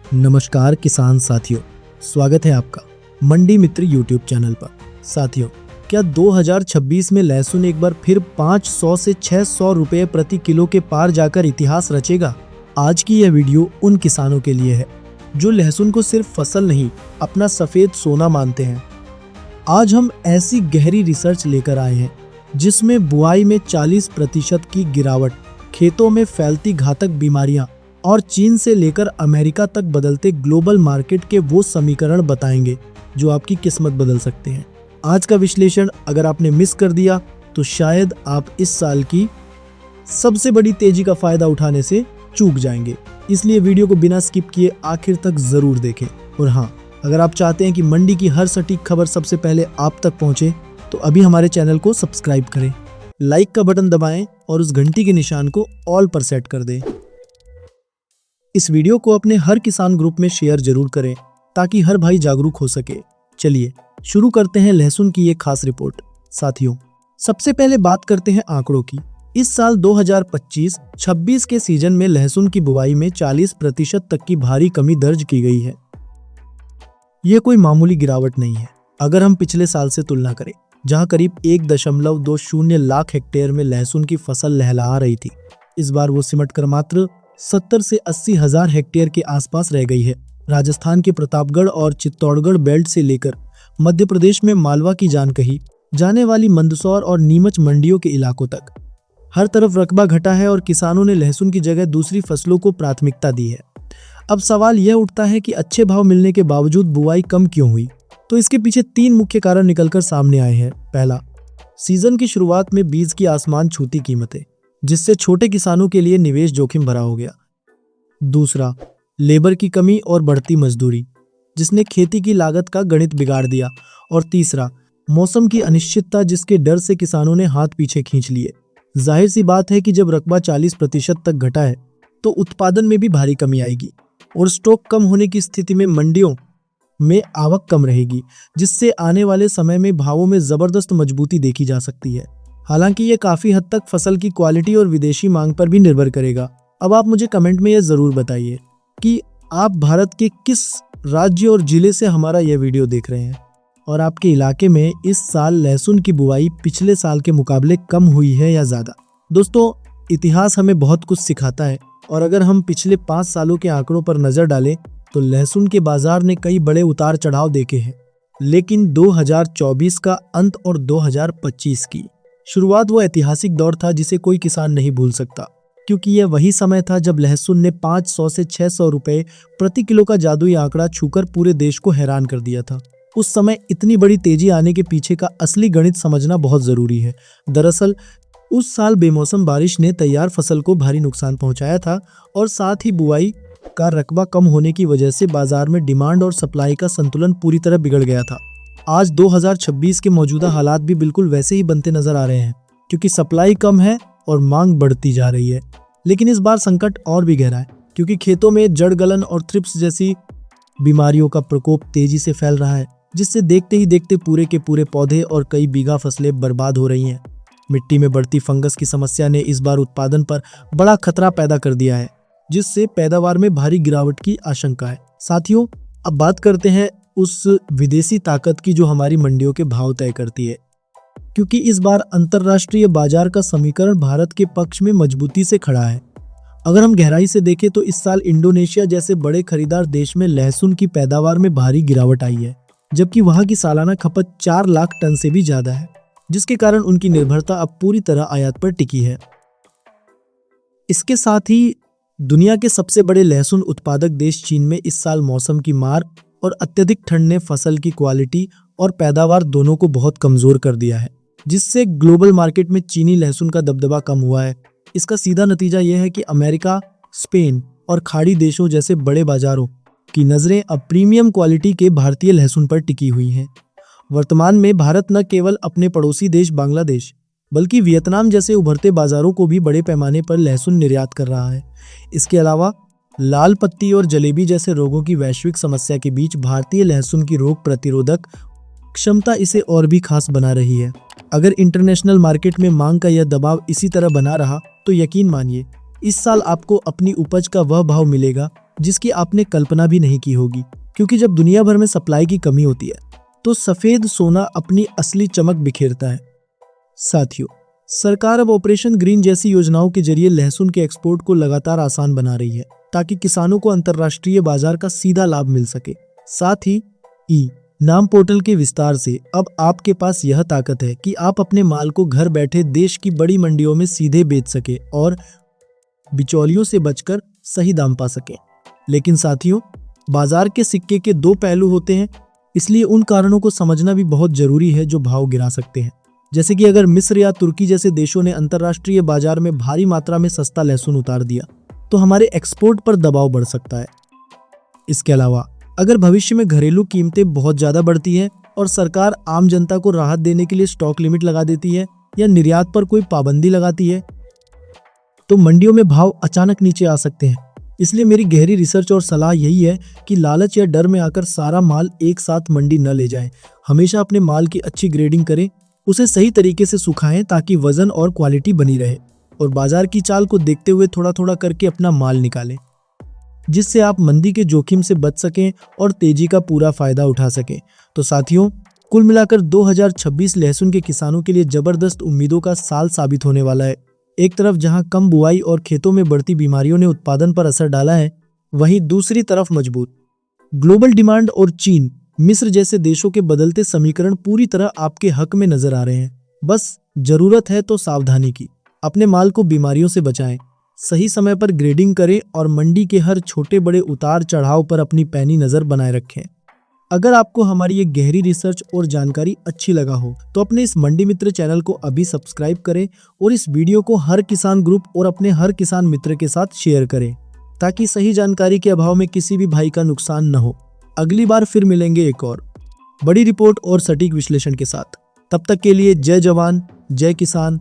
नमस्कार किसान साथियों, स्वागत है आपका मंडी मित्र यूट्यूब चैनल पर। साथियों, क्या 2026 में लहसुन एक बार फिर 500 से 600 रुपये प्रति किलो के पार जाकर इतिहास रचेगा? आज की यह वीडियो उन किसानों के लिए है जो लहसुन को सिर्फ फसल नहीं, अपना सफेद सोना मानते हैं। आज हम ऐसी गहरी रिसर्च लेकर आए हैं जिसमें बुआई में 40% की गिरावट, खेतों में फैलती घातक बीमारियां और चीन से लेकर अमेरिका तक बदलते ग्लोबल मार्केट के वो समीकरण बताएंगे जो आपकी किस्मत बदल सकते हैं। आज का विश्लेषण अगर आपने मिस कर दिया तो शायद आप इस साल की सबसे बड़ी तेजी का फायदा उठाने से चूक जाएंगे। इसलिए वीडियो को बिना स्किप किए आखिर तक जरूर देखें। और हाँ, अगर आप चाहते हैं कि मंडी की हर सटीक खबर सबसे पहले आप तक पहुंचे तो अभी हमारे चैनल को सब्सक्राइब करें, लाइक का बटन दबाएं और उस घंटी के निशान को ऑल पर सेट कर दें। इस वीडियो को अपने हर किसान ग्रुप में शेयर जरूर करें ताकि हर भाई जागरूक हो सके। चलिए शुरू करते हैं लहसुन की ये खास रिपोर्ट। साथियों, सबसे पहले बात करते हैं आंकड़ों की। इस साल 2025-26 के सीजन में लहसुन की बुवाई में 40% तक की भारी कमी दर्ज की गई है। यह कोई मामूली गिरावट नहीं है। अगर हम पिछले साल से तुलना करें, जहां करीब 1.20 लाख हेक्टेयर में लहसुन की फसल लहलहा रही थी, इस बार वो सिमट कर मात्र 70 से 80 हजार हेक्टेयर के आसपास रह गई है। राजस्थान के प्रतापगढ़ और चित्तौड़गढ़ बेल्ट से लेकर मध्य प्रदेश में मालवा की जान कही जाने वाली मंदसौर और नीमच मंडियों के इलाकों तक हर तरफ रकबा घटा है और किसानों ने लहसुन की जगह दूसरी फसलों को प्राथमिकता दी है। अब सवाल यह उठता है कि अच्छे भाव मिलने के बावजूद बुआई कम क्यों हुई? तो इसके पीछे 3 मुख्य कारण निकलकर सामने आए हैं। पहला, सीजन की शुरुआत में बीज की आसमान छूती कीमतें, जिससे छोटे किसानों के लिए निवेश जोखिम भरा हो गया। दूसरा, लेबर की कमी और बढ़ती मजदूरी, जिसने खेती की लागत का गणित बिगाड़ दिया। और तीसरा, मौसम की अनिश्चितता, जिसके डर से किसानों ने हाथ पीछे खींच लिए। जाहिर सी बात है कि जब रकबा 40% तक घटा है तो उत्पादन में भी भारी कमी आएगी और स्टॉक कम होने की स्थिति में मंडियों में आवक कम रहेगी, जिससे आने वाले समय में भावों में जबरदस्त मजबूती देखी जा सकती है। हालांकि ये काफी हद तक फसल की क्वालिटी और विदेशी मांग पर भी निर्भर करेगा। अब आप मुझे कमेंट में यह जरूर बताइए कि आप भारत के किस राज्य और जिले से हमारा यह वीडियो देख रहे हैं और आपके इलाके में इस साल लहसुन की बुआई पिछले साल के मुकाबले कम हुई है या ज्यादा। दोस्तों, इतिहास हमें बहुत कुछ सिखाता है और अगर हम पिछले 5 सालों के आंकड़ों पर नजर डालें तो लहसुन के बाजार ने कई बड़े उतार चढ़ाव देखे हैं। लेकिन 2024 का अंत और 2025 की शुरुआत वो ऐतिहासिक दौर था जिसे कोई किसान नहीं भूल सकता, क्योंकि यह वही समय था जब लहसुन ने 500 से 600 रुपए प्रति किलो का जादुई आंकड़ा छूकर पूरे देश को हैरान कर दिया था। उस समय इतनी बड़ी तेजी आने के पीछे का असली गणित समझना बहुत जरूरी है। दरअसल उस साल बेमौसम बारिश ने तैयार फसल को भारी नुकसान पहुंचाया था और साथ ही बुआई का रकबा कम होने की वजह से बाजार में डिमांड और सप्लाई का संतुलन पूरी तरह बिगड़ गया था। आज 2026 के मौजूदा हालात भी बिल्कुल वैसे ही बनते नजर आ रहे हैं, क्योंकि सप्लाई कम है और मांग बढ़ती जा रही है। लेकिन इस बार संकट और भी गहरा है, क्योंकि खेतों में जड़ गलन और थ्रिप्स जैसी बीमारियों का प्रकोप तेजी से फैल रहा है, जिससे देखते ही देखते पूरे के पूरे पौधे और कई बीघा फसलें बर्बाद हो रही हैं। मिट्टी में बढ़ती फंगस की समस्या ने इस बार उत्पादन पर बड़ा खतरा पैदा कर दिया है, जिससे पैदावार में भारी गिरावट की आशंका है। साथियों, अब बात करते हैं उस विदेशी ताकत की जो हमारी मंडियों के भाव तय करती है, क्योंकि इस बार अंतरराष्ट्रीय बाजार का समीकरण भारत के पक्ष में मजबूती से खड़ा है। अगर हम गहराई से देखें तो इस साल इंडोनेशिया जैसे बड़े खरीदार देश में लहसुन की पैदावार में भारी गिरावट आई है, जबकि वहां की सालाना खपत 4 लाख टन से भी ज्यादा है, जिसके कारण उनकी निर्भरता अब पूरी तरह आयात पर टिकी है। इसके साथ ही दुनिया के सबसे बड़े लहसुन उत्पादक देश चीन में इस साल मौसम की मार और अत्यधिक ठंड ने फसल की क्वालिटी और पैदावार दोनों को बहुत कमजोर कर दिया है, जिससे ग्लोबल मार्केट में चीनी लहसुन का दबदबा कम हुआ है। इसका सीधा नतीजा यह है कि अमेरिका, स्पेन और खाड़ी देशों जैसे बड़े बाजारों की नजरें अब प्रीमियम क्वालिटी के भारतीय लहसुन पर टिकी हुई हैं। वर्तमान में भारत न केवल अपने पड़ोसी देश बांग्लादेश बल्कि वियतनाम जैसे उभरते बाजारों को भी बड़े पैमाने पर लहसुन निर्यात कर रहा है। इसके अलावा लाल पत्ती और जलेबी जैसे रोगों की वैश्विक समस्या के बीच भारतीय लहसुन की रोग प्रतिरोधक क्षमता इसे और भी खास बना रही है। अगर इंटरनेशनल मार्केट में मांग का यह दबाव इसी तरह बना रहा तो यकीन मानिए इस साल आपको अपनी उपज का वह भाव मिलेगा जिसकी आपने कल्पना भी नहीं की होगी, क्योंकि जब दुनिया भर में सप्लाई की कमी होती है तो सफेद सोना अपनी असली चमक बिखेरता है। साथियों, सरकार अब ऑपरेशन ग्रीन जैसी योजनाओं के जरिए लहसुन के एक्सपोर्ट को लगातार आसान बना रही है, ताकि किसानों को अंतर्राष्ट्रीय बाजार का सीधा लाभ मिल सके। साथ ही ई नाम पोर्टल के विस्तार से अब आपके पास यह ताकत है कि आप अपने माल को घर बैठे देश की बड़ी मंडियों में सीधे बेच सके और बिचौलियों से बचकर सही दाम पा सके। लेकिन साथियों, बाजार के सिक्के के दो पहलू होते हैं, इसलिए उन कारणों को समझना भी बहुत जरूरी है जो भाव गिरा सकते हैं। जैसे कि अगर मिस्र या तुर्की जैसे देशों ने अंतर्राष्ट्रीय बाजार में भारी मात्रा में सस्ता लहसुन उतार दिया तो हमारे एक्सपोर्ट पर दबाव बढ़ सकता है। इसके अलावा अगर भविष्य में घरेलू कीमतें बहुत ज्यादा बढ़ती है और सरकार आम जनता को राहत देने के लिए स्टॉक लिमिट लगा देती है या निर्यात पर कोई पाबंदी लगाती है तो मंडियों में भाव अचानक नीचे आ सकते हैं। इसलिए मेरी गहरी रिसर्च और सलाह यही है कि लालच या डर में आकर सारा माल एक साथ मंडी न ले जाएं। हमेशा अपने माल की अच्छी ग्रेडिंग करें, उसे सही तरीके से सुखाएं ताकि वजन और क्वालिटी बनी रहे, और बाजार की चाल को देखते हुए थोड़ा थोड़ा करके अपना माल निकालें, जिससे आप मंदी के जोखिम से बच सकें और तेजी का पूरा फायदा उठा सकें। तो साथियों, कुल मिलाकर 2026 लहसुन के किसानों के लिए जबरदस्त उम्मीदों का साल साबित होने वाला है। एक तरफ जहां कम बुआई और खेतों में बढ़ती बीमारियों ने उत्पादन पर असर डाला है, वहीं दूसरी तरफ मजबूत ग्लोबल डिमांड और चीन, मिस्र जैसे देशों के बदलते समीकरण पूरी तरह आपके हक में नजर आ रहे हैं। बस जरूरत है तो सावधानी की, अपने माल को बीमारियों से बचाएं, सही समय पर ग्रेडिंग करें और मंडी के हर छोटे बड़े उतार चढ़ाव पर अपनी पैनी नजर बनाए रखें। अगर आपको हमारी ये गहरी रिसर्च और जानकारी अच्छी लगा हो तो अपने इस मंडी मित्र चैनल को अभी सब्सक्राइब करें और इस वीडियो को हर किसान ग्रुप और अपने हर किसान मित्र के साथ शेयर करें, ताकि सही जानकारी के अभाव में किसी भी भाई का नुकसान न हो। अगली बार फिर मिलेंगे एक और बड़ी रिपोर्ट और सटीक विश्लेषण के साथ। तब तक के लिए जय जवान, जय किसान,